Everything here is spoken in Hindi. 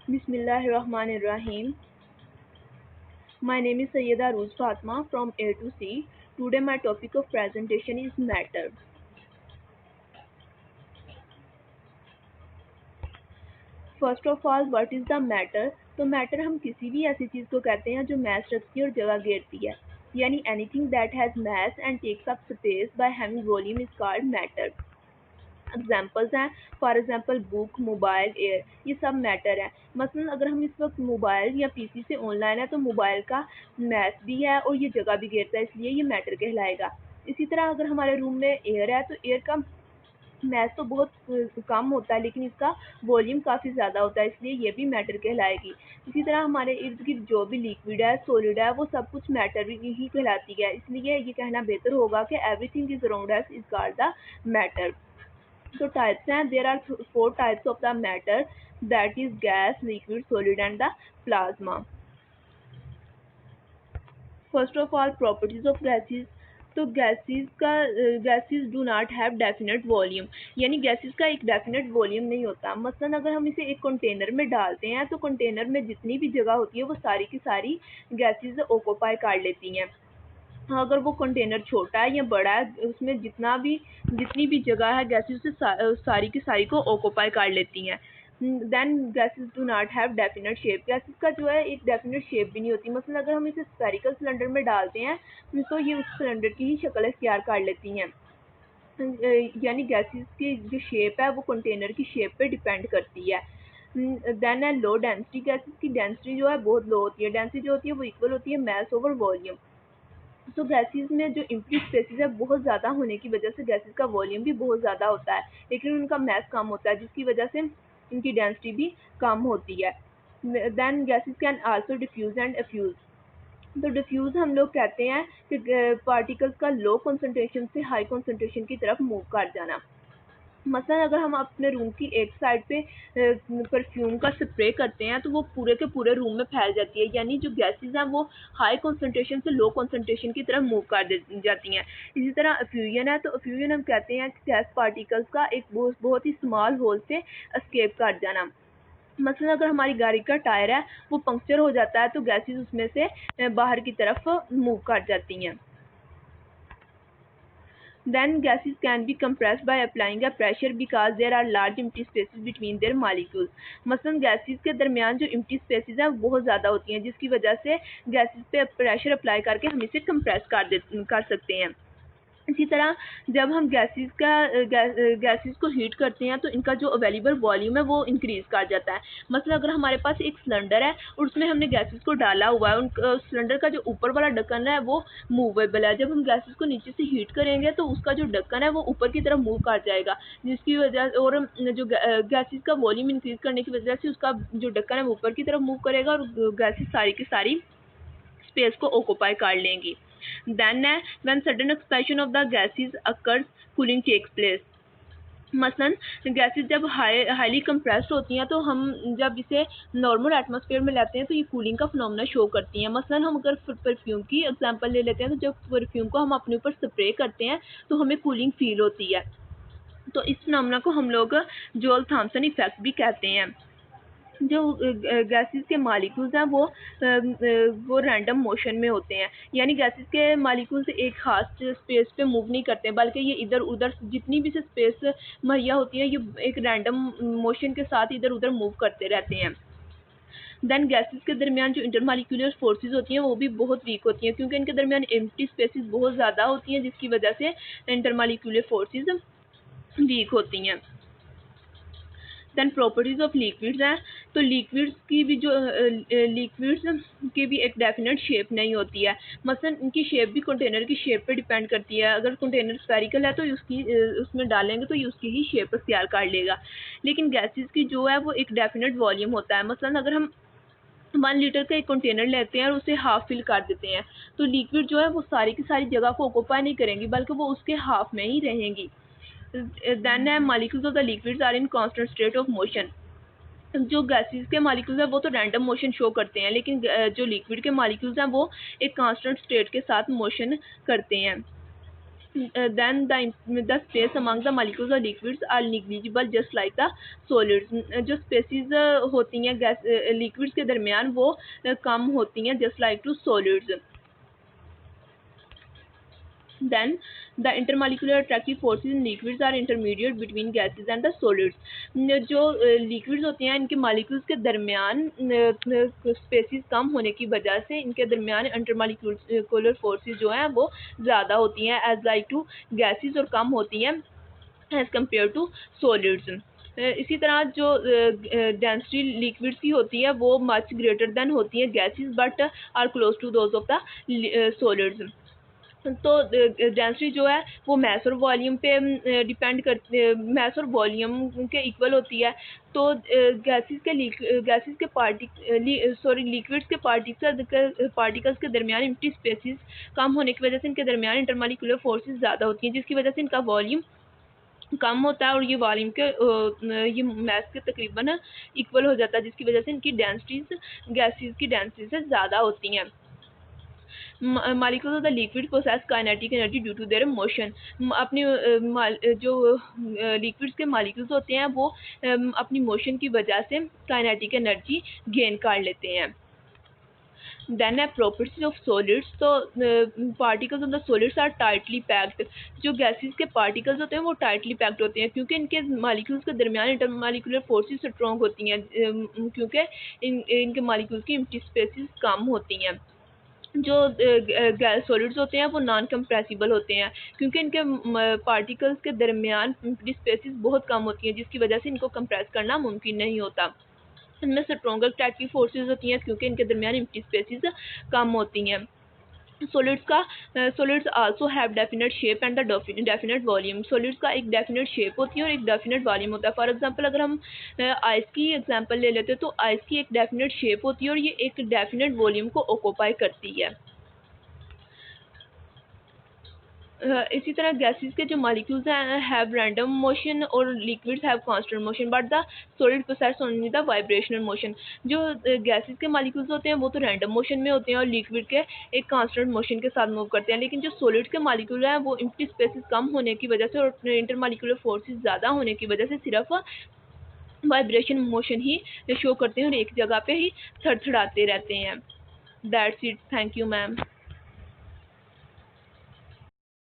Bismillahirrahmanirrahim. My name is Sayyida Roos Fatma from A to C. Today my topic of presentation is matter. First of all, what is the matter? तो matter हम किसी भी ऐसी चीज़ को कहते हैं जो mass रखती है और जगह घेरती है, यानी anything that has mass and takes up space by having volume is called matter. Examples हैं, for example book, mobile, air, ये सब मैटर है। मसलन अगर हम इस वक्त मोबाइल या पीसी से ऑनलाइन है तो मोबाइल का मैथ भी है और ये जगह भी घेरता है, इसलिए ये मैटर कहलाएगा। इसी तरह अगर हमारे रूम में एयर है तो एयर का मैथ तो बहुत कम होता है लेकिन इसका वॉल्यूम काफ़ी ज़्यादा होता है, इसलिए ये भी मैटर कहलाएगी। इसी तरह हमारे इर्द गिर्द जो भी लिक्विड है, सॉलिड है, वो सब कुछ मैटर ही कहलाती है, इसलिए ये कहना बेहतर होगा कि everything is around us is called the matter. So types हैं, there are four types of the matter, that is gas, liquid, solid and the plasma. First of all, properties of gases. तो gases do not have definite volume, यानी गैसेस का एक डेफिनेट वॉल्यूम नहीं होता। मसलन अगर हम इसे एक कंटेनर में डालते हैं तो कंटेनर में जितनी भी जगह होती है वो सारी की सारी गैसेस ऑक्यूपाई कर लेती हैं। अगर वो कंटेनर छोटा है या बड़ा है, उसमें जितनी भी जगह है गैसेस से सारी की सारी को ऑक्यूपाई कर लेती हैं। Then gases do not have definite shape, gases का जो है एक डेफिनेट शेप भी नहीं होती। मतलब अगर हम इसे स्फेरिकल सिलेंडर में डालते हैं तो ये उस सिलेंडर की ही शक्ल इख्तियार कर लेती हैं, यानी गैसेस की जो शेप है वो कंटेनर की शेप पे डिपेंड करती है। देन है लो डेंसिटी, गैसेस की डेंसिटी जो है बहुत लो होती है। डेंसिटी जो होती है वो इक्वल होती है मास ओवर वॉल्यूम। तो गैसेस में जो एम्प्टी स्पेसेस है बहुत ज़्यादा होने की वजह से गैसेस का वॉल्यूम भी बहुत ज़्यादा होता है, लेकिन उनका मास कम होता है, जिसकी वजह से इनकी डेंसिटी भी कम होती है। Then gases can also diffuse and effuse. तो डिफ्यूज़ हम लोग कहते हैं कि पार्टिकल्स का लो कंसनट्रेशन से हाई कंसनट्रेशन की तरफ मूव कर जाना। मसलन अगर हम अपने रूम की एक साइड पे परफ्यूम का स्प्रे करते हैं तो वो पूरे के पूरे रूम में फैल जाती है, यानी जो गैसेस हैं वो हाई कंसंट्रेशन से लो कंसंट्रेशन की तरफ मूव कर जाती हैं। इसी तरह एफ्यूजन है, तो एफ्यूजन हम कहते हैं कि गैस पार्टिकल्स का एक बहुत ही स्मॉल होल से एस्केप कर जाना। मसलन अगर हमारी गाड़ी का टायर है वो पंक्चर हो जाता है तो गैसेस उसमें से बाहर की तरफ मूव कर जाती हैं। Then gases can be compressed by applying a pressure because there are large empty spaces between their molecules. मसलन गैसेस के दरमियान जो empty spaces हैं वो बहुत ज़्यादा होती हैं, जिसकी वजह से गैसेस पे प्रेशर अप्लाई करके हम इसे कंप्रेस कर सकते हैं। इसी तरह जब हम गैसेस को हीट करते हैं तो इनका जो अवेलेबल वॉल्यूम है वो इंक्रीज़ कर जाता है। मतलब अगर हमारे पास एक सिलेंडर है और उसमें हमने गैसेस को डाला हुआ है, उन सिलेंडर का जो ऊपर वाला ढक्कन है वो मूवेबल है। जब हम गैसेस को नीचे से हीट करेंगे तो उसका जो ढक्कन है वो ऊपर की तरफ मूव कर जाएगा, जिसकी वजह और जो गैसेस का वॉल्यूम इंक्रीज़ करने की वजह से उसका जो ढक्कन है वो ऊपर की तरफ मूव करेगा और गैसेस सारी की सारी स्पेस को ऑक्यूपाई कर लेंगी। Then when sudden expansion of the gases occurs, cooling takes place. मसलन गैसेस जब हाईली कंप्रेस्ड होती हैं तो हम जब इसे नॉर्मल एटमॉस्फेयर में लेते हैं तो ये कूलिंग का फिनोमेना शो करती हैं। मसलन हम अगर परफ्यूम की एग्जांपल ले लेते हैं तो जब परफ्यूम को हम अपने ऊपर स्प्रे करते हैं तो हमें कूलिंग फील होती है। तो इस फिनोमेना को हम लोग जोल थॉम्सन इफेक्ट भी कहते हैं। जो गैसेस के मालिक्यूल्स हैं वो रैंडम मोशन में होते हैं, यानी गैसेस के मालिक्यूल्स एक खास स्पेस पे मूव नहीं करते बल्कि ये इधर उधर जितनी भी से स्पेस मुहैया होती है ये एक रैंडम मोशन के साथ इधर उधर मूव करते रहते हैं। देन गैसेस के दरमियान जो इंटरमालिक्यूलर फोर्सेस होती हैं वो भी बहुत वीक होती हैं, क्योंकि इनके दरमियान एम्प्टी स्पेसेस बहुत ज़्यादा होती हैं, जिसकी वजह से इंटरमालिक्यूलर फोर्सेस वीक होती हैं। देन प्रॉपर्टीज़ ऑफ लिक्विड्स हैं, तो लिक्विड्स की भी एक डेफिनेट शेप नहीं होती है। मसलन इनकी शेप भी कंटेनर की शेप पे डिपेंड करती है। अगर कंटेनर स्फेरिकल है तो उसमें डालेंगे तो ये उसकी ही शेप इख्तियार कर लेगा, लेकिन गैसेस की जो है वो एक डेफिनेट वॉल्यूम होता है। मसलन अगर हम 1 लीटर का एक कंटेनर लेते हैं और उसे हाफ फिल कर देते हैं तो लिक्विड जो है वो सारी की सारी जगह को ऑक्यूपाई नहीं करेंगी बल्कि वो उसके हाफ में ही रहेंगी। Then molecules of the liquids are in constant state of motion. जो गैसेस के मॉलिक्यूल्स हैं वो तो रैंडम मोशन शो करते हैं, लेकिन जो लिक्विड के मॉलिक्यूल्स हैं वो एक कांस्टेंट स्टेट के साथ मोशन करते हैं। then the space among the molecules of liquids are negligible just like the solids. जो spaces होती हैं गैस liquids के दरमियान वो कम होती हैं just like to solids. Then the intermolecular attractive forces in liquids are intermediate between gases and the solids. जो liquids होती हैं इनके molecules के दरमियान species कम होने की वजह से इनके दरमियान intermolecular forces जो हैं वो ज़्यादा होती हैं as like to gases और कम होती हैं as compared to solids. इसी तरह जो डेंसिटी लिक्विड्स की होती है वो मच ग्रेटर देन होती है gases but are close to those of the solids. तो डेंसिटी जो है वो मैस और वॉल्यूम पे डिपेंड करती मैस और वॉल्यूम के इक्वल होती है. तो गैसेस के लिक्विड्स के पार्टिकल्स के दरमियान एम्प्टी स्पेसेस कम होने की वजह से इनके दरमियान इंटरमॉलिक्यूलर फोर्सेस ज़्यादा होती हैं जिसकी वजह से इनका वॉल्यूम कम होता है और ये वॉल्यूम के ये मैस के तकरीबन इक्वल हो जाता है जिसकी वजह से इनकी डेंसिटीज गैसेस की डेंसिटी से ज़्यादा होती हैं. Molecules of the liquid possess kinetic energy due to their motion. अपनी जो liquids के molecules होते हैं वो अपनी motion की वजह से kinetic energy gain कर लेते हैं. Then a properties of solids. तो particles of the solids are tightly packed. जो gases के particles होते हैं वो tightly packed होते हैं क्योंकि इनके molecules के दरमियान intermolecular forces strong होती हैं क्योंकि इनके molecules की empty spaces कम होती हैं. जो सॉलिड्स होते हैं वो नॉन कंप्रेसिबल होते हैं क्योंकि इनके पार्टिकल्स के दरमियान स्पेसेस बहुत कम होती हैं जिसकी वजह से इनको कंप्रेस करना मुमकिन नहीं होता. इनमें स्ट्रॉन्गर अट्रैक्टिव फोर्सेस होती हैं क्योंकि इनके दरमियान एम्प्टी स्पेसेस कम होती हैं. solids also have definite shape and the definite volume. solids का एक definite shape होती है और एक definite volume होता है. फॉर एग्जांपल अगर हम आइस की एग्जांपल ले लेते हैं तो आइस की एक definite shape होती है और ये एक definite volume को ऑक्यूपाई करती है. इसी तरह गैसेस के जो मॉलिक्यूल्स हैं हैव रैंडम मोशन और liquids have constant motion but the solid process only the vibrational motion. जो गैसेस के मॉलिक्यूल्स होते हैं वो तो रैंडम मोशन में होते हैं और लिक्विड के एक कांस्टेंट मोशन के साथ मूव करते हैं. लेकिन जो सॉलिड्स के मॉलिक्यूल हैं वो एम्प्टी स्पेसेस कम होने की वजह से और इंटरमॉलिक्यूलर फोर्सेस ज़्यादा होने की वजह से सिर्फ वाइब्रेशन मोशन ही शो करते हैं और एक जगह पे ही थड़थड़ाते रहते हैं. That's it. Thank you ma'am.